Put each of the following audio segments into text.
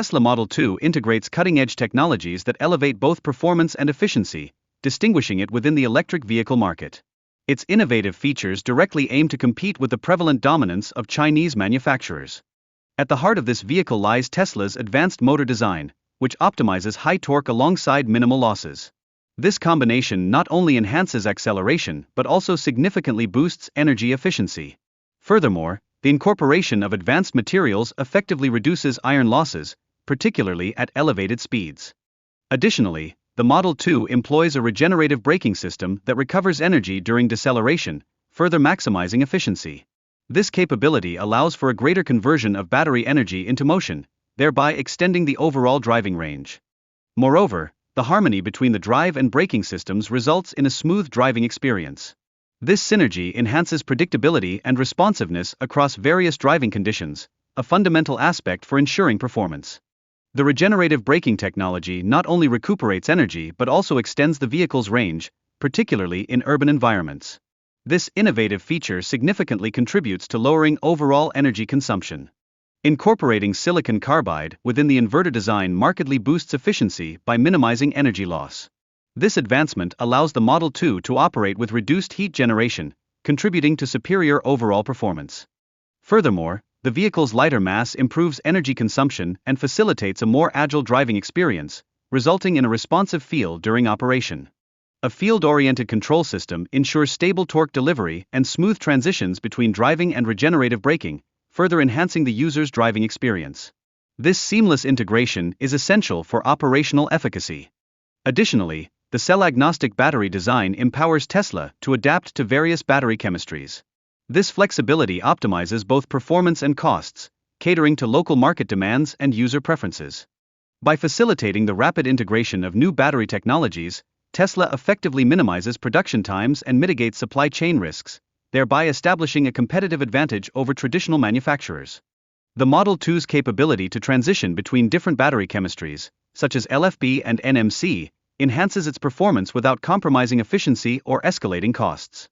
Tesla Model 2 integrates cutting-edge technologies that elevate both performance and efficiency, distinguishing it within the electric vehicle market. Its innovative features directly aim to compete with the prevalent dominance of Chinese manufacturers. At the heart of this vehicle lies Tesla's advanced motor design, which optimizes high torque alongside minimal losses. This combination not only enhances acceleration but also significantly boosts energy efficiency. Furthermore, the incorporation of advanced materials effectively reduces iron losses, particularly at elevated speeds. Additionally, the Model 2 employs a regenerative braking system that recovers energy during deceleration, further maximizing efficiency. This capability allows for a greater conversion of battery energy into motion, thereby extending the overall driving range. Moreover, the harmony between the drive and braking systems results in a smooth driving experience. This synergy enhances predictability and responsiveness across various driving conditions, a fundamental aspect for ensuring performance. The regenerative braking technology not only recuperates energy but also extends the vehicle's range, particularly in urban environments. This innovative feature significantly contributes to lowering overall energy consumption. Incorporating silicon carbide within the inverter design markedly boosts efficiency by minimizing energy loss. This advancement allows the Model 2 to operate with reduced heat generation, contributing to superior overall performance. Furthermore, the vehicle's lighter mass improves energy consumption and facilitates a more agile driving experience, resulting in a responsive feel during operation. A field-oriented control system ensures stable torque delivery and smooth transitions between driving and regenerative braking, further enhancing the user's driving experience. This seamless integration is essential for operational efficacy. Additionally, the cell-agnostic battery design empowers Tesla to adapt to various battery chemistries. This flexibility optimizes both performance and costs, catering to local market demands and user preferences. By facilitating the rapid integration of new battery technologies, Tesla effectively minimizes production times and mitigates supply chain risks, thereby establishing a competitive advantage over traditional manufacturers. The Model 2's capability to transition between different battery chemistries, such as LFP and NMC, enhances its performance without compromising efficiency or escalating costs.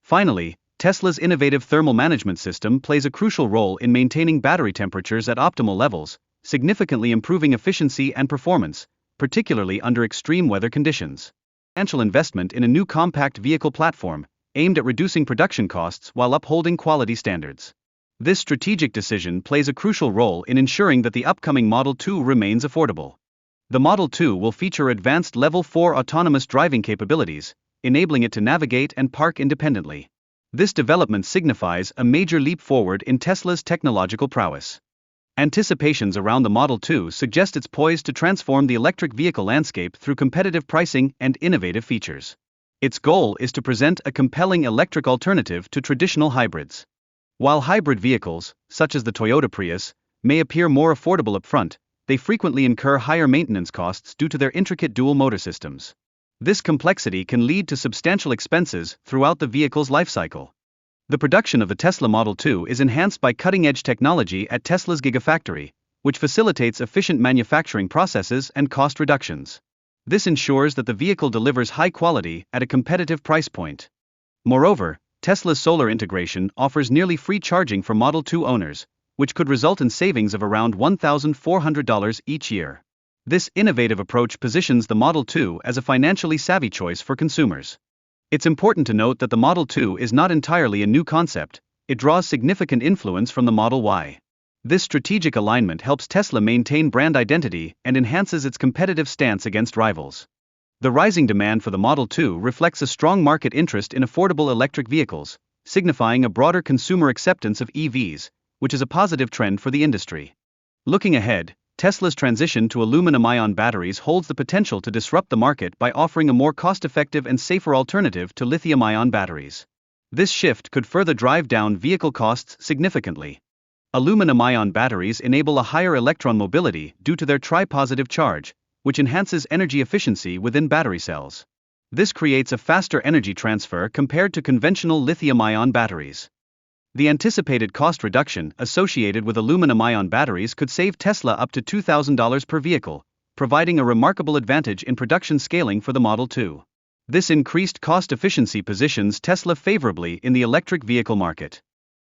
Finally, Tesla's innovative thermal management system plays a crucial role in maintaining battery temperatures at optimal levels, significantly improving efficiency and performance, particularly under extreme weather conditions. Substantial investment in a new compact vehicle platform, aimed at reducing production costs while upholding quality standards. This strategic decision plays a crucial role in ensuring that the upcoming Model 2 remains affordable. The Model 2 will feature advanced Level 4 autonomous driving capabilities, enabling it to navigate and park independently. This development signifies a major leap forward in Tesla's technological prowess. Anticipations around the Model 2 suggest it's poised to transform the electric vehicle landscape through competitive pricing and innovative features. Its goal is to present a compelling electric alternative to traditional hybrids. While hybrid vehicles, such as the Toyota Prius, may appear more affordable upfront, they frequently incur higher maintenance costs due to their intricate dual motor systems. This complexity can lead to substantial expenses throughout the vehicle's lifecycle. The production of the Tesla Model 2 is enhanced by cutting-edge technology at Tesla's Gigafactory, which facilitates efficient manufacturing processes and cost reductions. This ensures that the vehicle delivers high quality at a competitive price point. Moreover, Tesla's solar integration offers nearly free charging for Model 2 owners, which could result in savings of around $1,400 each year. This innovative approach positions the Model 2 as a financially savvy choice for consumers. It's important to note that the Model 2 is not entirely a new concept, it draws significant influence from the Model Y. This strategic alignment helps Tesla maintain brand identity and enhances its competitive stance against rivals. The rising demand for the Model 2 reflects a strong market interest in affordable electric vehicles, signifying a broader consumer acceptance of EVs, which is a positive trend for the industry. Looking ahead, Tesla's transition to aluminum-ion batteries holds the potential to disrupt the market by offering a more cost-effective and safer alternative to lithium-ion batteries. This shift could further drive down vehicle costs significantly. Aluminum-ion batteries enable a higher electron mobility due to their tri-positive charge, which enhances energy efficiency within battery cells. This creates a faster energy transfer compared to conventional lithium-ion batteries. The anticipated cost reduction associated with aluminum-ion batteries could save Tesla up to $2,000 per vehicle, providing a remarkable advantage in production scaling for the Model 2. This increased cost efficiency positions Tesla favorably in the electric vehicle market.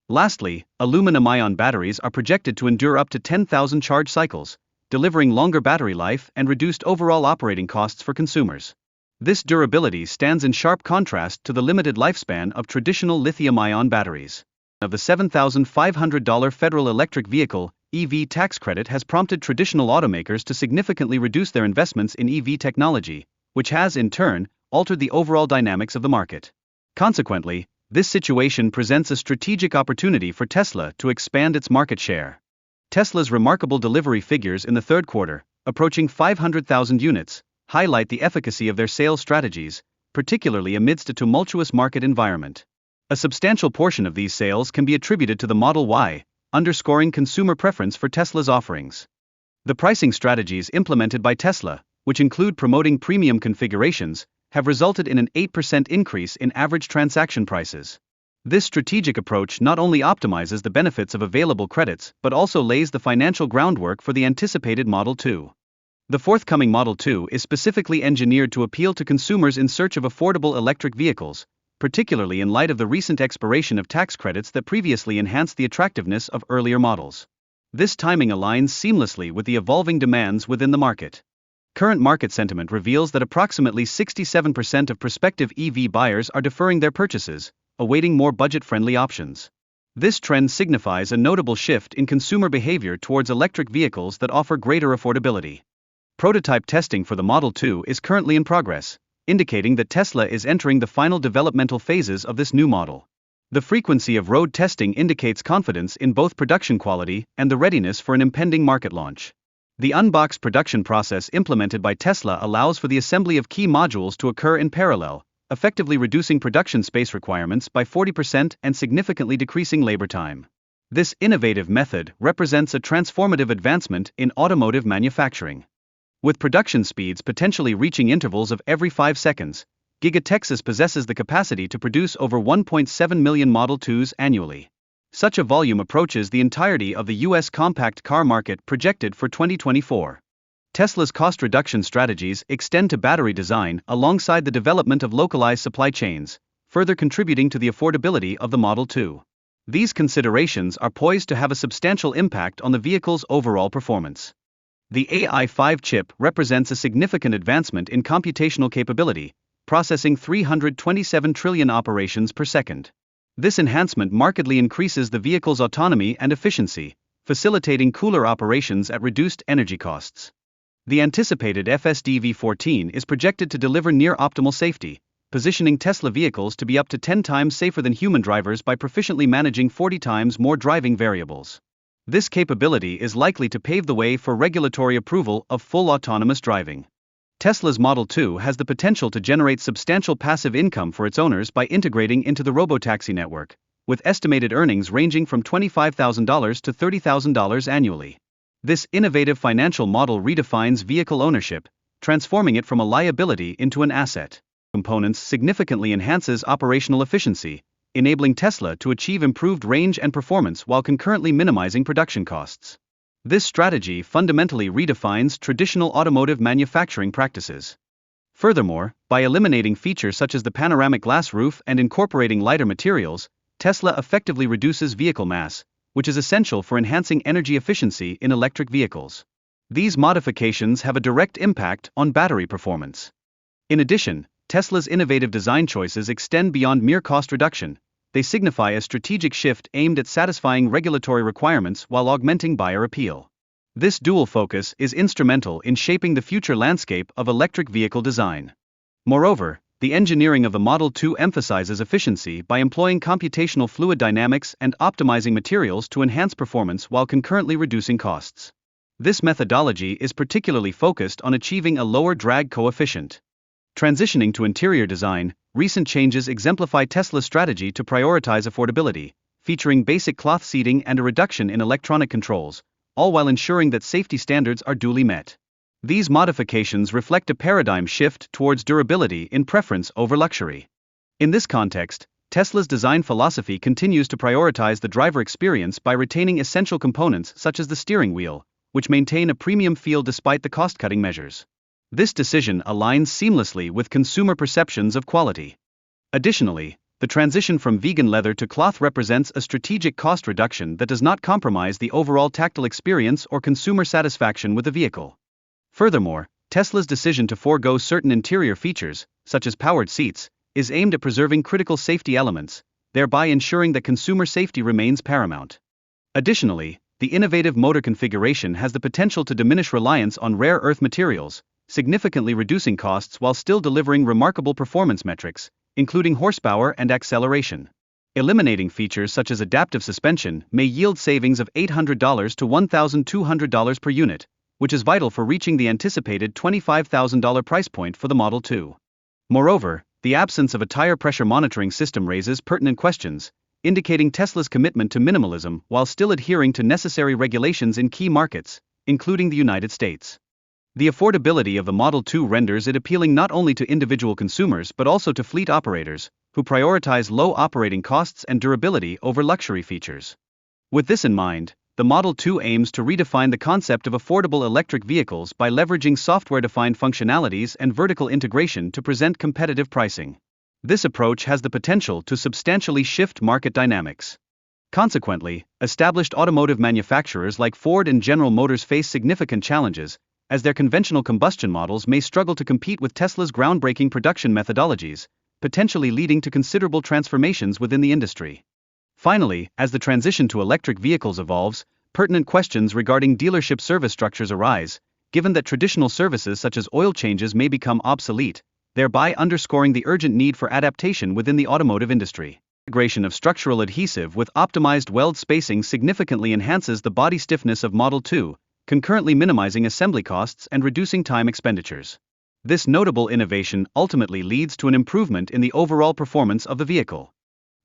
Lastly, aluminum-ion batteries are projected to endure up to 10,000 charge cycles, delivering longer battery life and reduced overall operating costs for consumers. This durability stands in sharp contrast to the limited lifespan of traditional lithium-ion batteries. The $7,500 federal electric vehicle (EV) tax credit has prompted traditional automakers to significantly reduce their investments in EV technology, which has, in turn, altered the overall dynamics of the market. Consequently, this situation presents a strategic opportunity for Tesla to expand its market share. Tesla's remarkable delivery figures in the third quarter, approaching 500,000 units, highlight the efficacy of their sales strategies, particularly amidst a tumultuous market environment. A substantial portion of these sales can be attributed to the Model Y, underscoring consumer preference for Tesla's offerings. The pricing strategies implemented by Tesla, which include promoting premium configurations, have resulted in an 8% increase in average transaction prices. This strategic approach not only optimizes the benefits of available credits but also lays the financial groundwork for the anticipated Model 2. The forthcoming Model 2 is specifically engineered to appeal to consumers in search of affordable electric vehicles, particularly in light of the recent expiration of tax credits that previously enhanced the attractiveness of earlier models. This timing aligns seamlessly with the evolving demands within the market. Current market sentiment reveals that approximately 67% of prospective EV buyers are deferring their purchases, awaiting more budget-friendly options. This trend signifies a notable shift in consumer behavior towards electric vehicles that offer greater affordability. Prototype testing for the Model 2 is currently in progress, indicating that Tesla is entering the final developmental phases of this new model. The frequency of road testing indicates confidence in both production quality and the readiness for an impending market launch. The unboxed production process implemented by Tesla allows for the assembly of key modules to occur in parallel, effectively reducing production space requirements by 40% and significantly decreasing labor time. This innovative method represents a transformative advancement in automotive manufacturing. With production speeds potentially reaching intervals of every 5 seconds, Gigacasting possesses the capacity to produce over 1.7 million Model 2s annually. Such a volume approaches the entirety of the U.S. compact car market projected for 2024. Tesla's cost reduction strategies extend to battery design alongside the development of localized supply chains, further contributing to the affordability of the Model 2. These considerations are poised to have a substantial impact on the vehicle's overall performance. The AI5 chip represents a significant advancement in computational capability, processing 327 trillion operations per second. This enhancement markedly increases the vehicle's autonomy and efficiency, facilitating cooler operations at reduced energy costs. The anticipated FSD V14 is projected to deliver near-optimal safety, positioning Tesla vehicles to be up to 10 times safer than human drivers by proficiently managing 40 times more driving variables. This capability is likely to pave the way for regulatory approval of full autonomous driving. Tesla's Model 2 has the potential to generate substantial passive income for its owners by integrating into the robotaxi network, with estimated earnings ranging from $25,000 to $30,000 annually. This innovative financial model redefines vehicle ownership, transforming it from a liability into an asset. Components significantly enhances operational efficiency, enabling Tesla to achieve improved range and performance while concurrently minimizing production costs. This strategy fundamentally redefines traditional automotive manufacturing practices. Furthermore, by eliminating features such as the panoramic glass roof and incorporating lighter materials, Tesla effectively reduces vehicle mass, which is essential for enhancing energy efficiency in electric vehicles. These modifications have a direct impact on battery performance. In addition, Tesla's innovative design choices extend beyond mere cost reduction. They signify a strategic shift aimed at satisfying regulatory requirements while augmenting buyer appeal. This dual focus is instrumental in shaping the future landscape of electric vehicle design. Moreover, the engineering of the Model 2 emphasizes efficiency by employing computational fluid dynamics and optimizing materials to enhance performance while concurrently reducing costs. This methodology is particularly focused on achieving a lower drag coefficient. Transitioning to interior design, recent changes exemplify Tesla's strategy to prioritize affordability, featuring basic cloth seating and a reduction in electronic controls, all while ensuring that safety standards are duly met. These modifications reflect a paradigm shift towards durability in preference over luxury. In this context, Tesla's design philosophy continues to prioritize the driver experience by retaining essential components such as the steering wheel, which maintain a premium feel despite the cost-cutting measures. This decision aligns seamlessly with consumer perceptions of quality. Additionally, The transition from vegan leather to cloth represents a strategic cost reduction that does not compromise the overall tactile experience or consumer satisfaction with the vehicle. Furthermore, Tesla's decision to forego certain interior features, such as powered seats, is aimed at preserving critical safety elements, thereby ensuring that consumer safety remains paramount. Additionally, the innovative motor configuration has the potential to diminish reliance on rare earth materials, significantly reducing costs while still delivering remarkable performance metrics, including horsepower and acceleration. Eliminating features such as adaptive suspension may yield savings of $800 to $1,200 per unit, which is vital for reaching the anticipated $25,000 price point for the Model 2. Moreover, the absence of a tire pressure monitoring system raises pertinent questions, indicating Tesla's commitment to minimalism while still adhering to necessary regulations in key markets, including the United States. The affordability of the Model 2 renders it appealing not only to individual consumers but also to fleet operators, who prioritize low operating costs and durability over luxury features. With this in mind, the Model 2 aims to redefine the concept of affordable electric vehicles by leveraging software-defined functionalities and vertical integration to present competitive pricing. This approach has the potential to substantially shift market dynamics. Consequently, established automotive manufacturers like Ford and General Motors face significant challenges, as their conventional combustion models may struggle to compete with Tesla's groundbreaking production methodologies, potentially leading to considerable transformations within the industry. Finally, as the transition to electric vehicles evolves, pertinent questions regarding dealership service structures arise, given that traditional services such as oil changes may become obsolete, thereby underscoring the urgent need for adaptation within the automotive industry. Integration of structural adhesive with optimized weld spacing significantly enhances the body stiffness of Model 2, concurrently minimizing assembly costs and reducing time expenditures. This notable innovation ultimately leads to an improvement in the overall performance of the vehicle.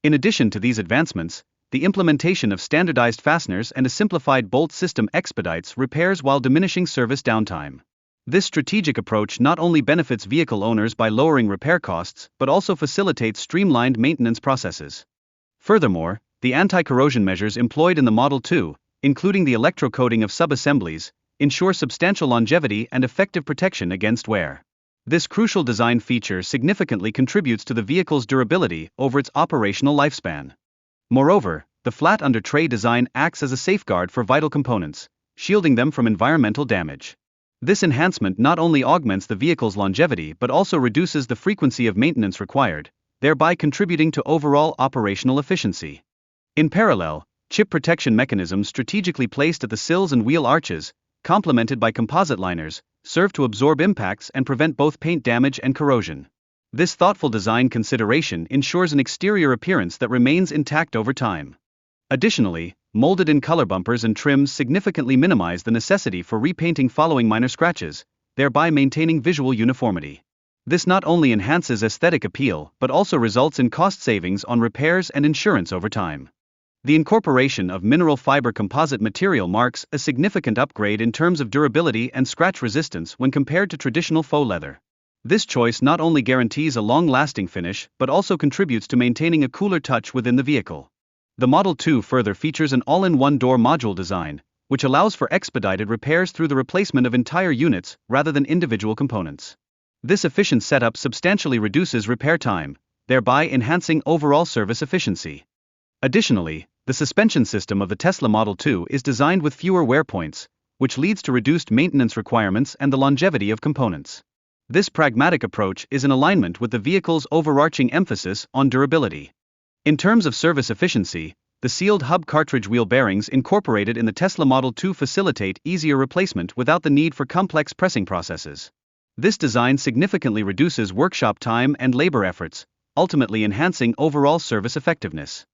In addition to these advancements, the implementation of standardized fasteners and a simplified bolt system expedites repairs while diminishing service downtime. This strategic approach not only benefits vehicle owners by lowering repair costs but also facilitates streamlined maintenance processes. Furthermore, the anti-corrosion measures employed in the Model 2, including the electrocoating of sub-assemblies, ensure substantial longevity and effective protection against wear. This crucial design feature significantly contributes to the vehicle's durability over its operational lifespan. Moreover, the flat under-tray design acts as a safeguard for vital components, shielding them from environmental damage. This enhancement not only augments the vehicle's longevity but also reduces the frequency of maintenance required, thereby contributing to overall operational efficiency. In parallel, chip protection mechanisms strategically placed at the sills and wheel arches, complemented by composite liners, serve to absorb impacts and prevent both paint damage and corrosion. This thoughtful design consideration ensures an exterior appearance that remains intact over time. Additionally, molded-in color bumpers and trims significantly minimize the necessity for repainting following minor scratches, thereby maintaining visual uniformity. This not only enhances aesthetic appeal but also results in cost savings on repairs and insurance over time. The incorporation of mineral fiber composite material marks a significant upgrade in terms of durability and scratch resistance when compared to traditional faux leather. This choice not only guarantees a long-lasting finish but also contributes to maintaining a cooler touch within the vehicle. The Model 2 further features an all-in-one door module design, which allows for expedited repairs through the replacement of entire units rather than individual components. This efficient setup substantially reduces repair time, thereby enhancing overall service efficiency. Additionally, the suspension system of the Tesla Model 2 is designed with fewer wear points, which leads to reduced maintenance requirements and the longevity of components. This pragmatic approach is in alignment with the vehicle's overarching emphasis on durability. In terms of service efficiency, the sealed hub cartridge wheel bearings incorporated in the Tesla Model 2 facilitate easier replacement without the need for complex pressing processes. This design significantly reduces workshop time and labor efforts, ultimately enhancing overall service effectiveness.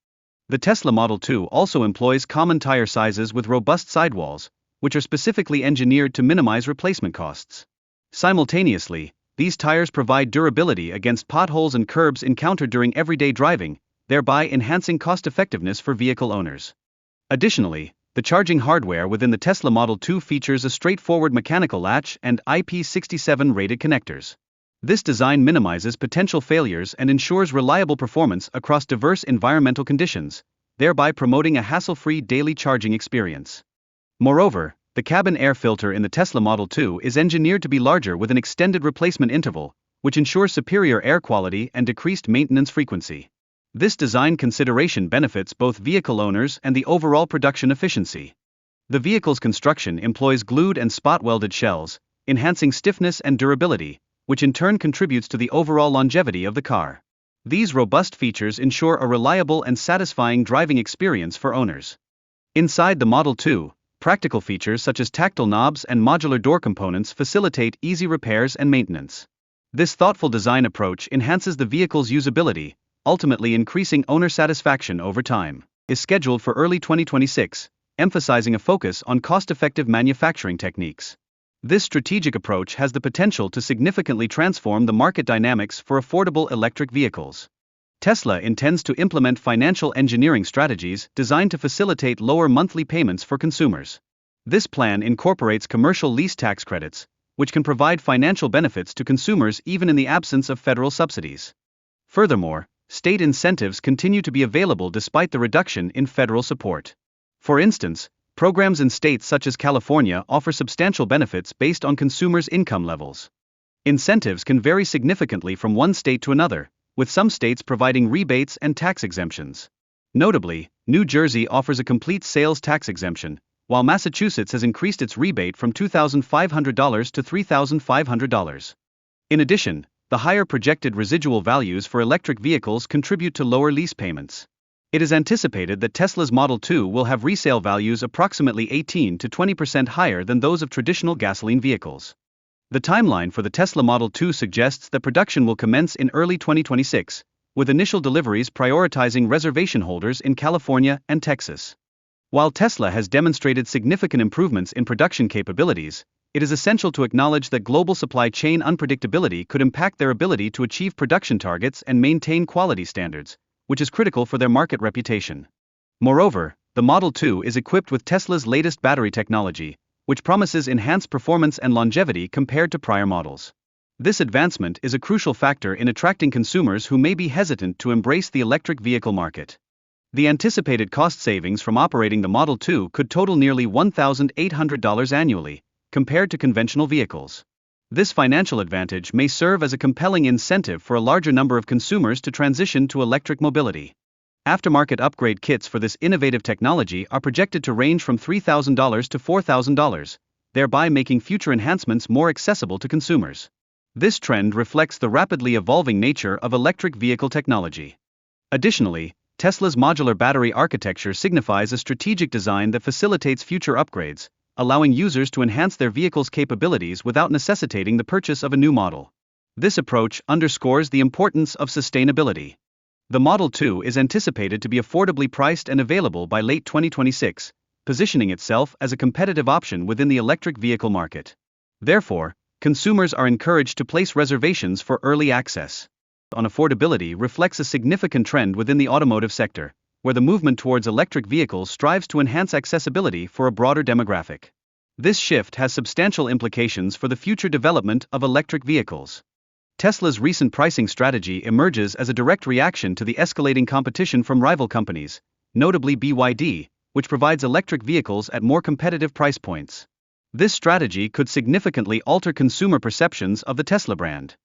The Tesla Model 2 also employs common tire sizes with robust sidewalls, which are specifically engineered to minimize replacement costs. Simultaneously, these tires provide durability against potholes and curbs encountered during everyday driving, thereby enhancing cost-effectiveness for vehicle owners. Additionally, the charging hardware within the Tesla Model 2 features a straightforward mechanical latch and IP67 rated connectors. This design minimizes potential failures and ensures reliable performance across diverse environmental conditions, thereby promoting a hassle-free daily charging experience. Moreover, the cabin air filter in the Tesla Model 2 is engineered to be larger with an extended replacement interval, which ensures superior air quality and decreased maintenance frequency. This design consideration benefits both vehicle owners and the overall production efficiency. The vehicle's construction employs glued and spot-welded shells, enhancing stiffness and durability, which in turn contributes to the overall longevity of the car. These robust features ensure a reliable and satisfying driving experience for owners. Inside the Model 2, practical features such as tactile knobs and modular door components facilitate easy repairs and maintenance. This thoughtful design approach enhances the vehicle's usability, ultimately increasing owner satisfaction over time. Is scheduled for early 2026, emphasizing a focus on cost-effective manufacturing techniques. This strategic approach has the potential to significantly transform the market dynamics for affordable electric vehicles. Tesla intends to implement financial engineering strategies designed to facilitate lower monthly payments for consumers. This plan incorporates commercial lease tax credits, which can provide financial benefits to consumers even in the absence of federal subsidies. Furthermore, state incentives continue to be available despite the reduction in federal support. For instance, programs in states such as California offer substantial benefits based on consumers' income levels. Incentives can vary significantly from one state to another, with some states providing rebates and tax exemptions. Notably, New Jersey offers a complete sales tax exemption, while Massachusetts has increased its rebate from $2,500 to $3,500. In addition, the higher projected residual values for electric vehicles contribute to lower lease payments. It is anticipated that Tesla's Model 2 will have resale values approximately 18 to 20% higher than those of traditional gasoline vehicles. The timeline for the Tesla Model 2 suggests that production will commence in early 2026, with initial deliveries prioritizing reservation holders in California and Texas. While Tesla has demonstrated significant improvements in production capabilities, it is essential to acknowledge that global supply chain unpredictability could impact their ability to achieve production targets and maintain quality standards, which is critical for their market reputation. Moreover, the Model 2 is equipped with Tesla's latest battery technology, which promises enhanced performance and longevity compared to prior models. This advancement is a crucial factor in attracting consumers who may be hesitant to embrace the electric vehicle market. The anticipated cost savings from operating the Model 2 could total nearly $1,800 annually, compared to conventional vehicles. This financial advantage may serve as a compelling incentive for a larger number of consumers to transition to electric mobility. Aftermarket upgrade kits for this innovative technology are projected to range from $3,000 to $4,000, thereby making future enhancements more accessible to consumers. This trend reflects the rapidly evolving nature of electric vehicle technology. Additionally, Tesla's modular battery architecture signifies a strategic design that facilitates future upgrades, allowing users to enhance their vehicle's capabilities without necessitating the purchase of a new model. This approach underscores the importance of sustainability. The Model 2 is anticipated to be affordably priced and available by late 2026, positioning itself as a competitive option within the electric vehicle market. Therefore, consumers are encouraged to place reservations for early access. On affordability reflects a significant trend within the automotive sector, where the movement towards electric vehicles strives to enhance accessibility for a broader demographic. This shift has substantial implications for the future development of electric vehicles. Tesla's recent pricing strategy emerges as a direct reaction to the escalating competition from rival companies, notably BYD, which provides electric vehicles at more competitive price points. This strategy could significantly alter consumer perceptions of the Tesla brand.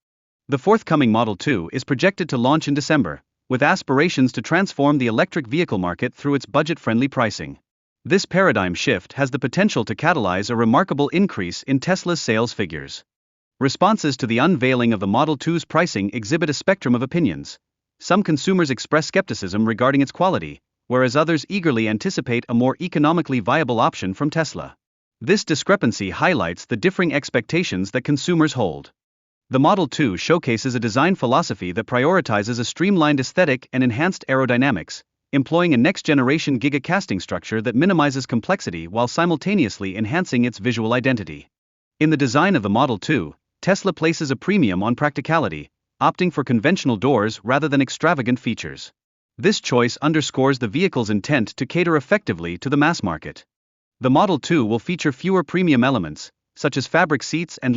The forthcoming Model 2 is projected to launch in December, with aspirations to transform the electric vehicle market through its budget-friendly pricing. This paradigm shift has the potential to catalyze a remarkable increase in Tesla's sales figures. Responses to the unveiling of the Model 2's pricing exhibit a spectrum of opinions. Some consumers express skepticism regarding its quality, whereas others eagerly anticipate a more economically viable option from Tesla. This discrepancy highlights the differing expectations that consumers hold. The Model 2 showcases a design philosophy that prioritizes a streamlined aesthetic and enhanced aerodynamics, employing a next-generation gigacasting structure that minimizes complexity while simultaneously enhancing its visual identity. In the design of the Model 2, Tesla places a premium on practicality, opting for conventional doors rather than extravagant features. This choice underscores the vehicle's intent to cater effectively to the mass market. The Model 2 will feature fewer premium elements, such as fabric seats and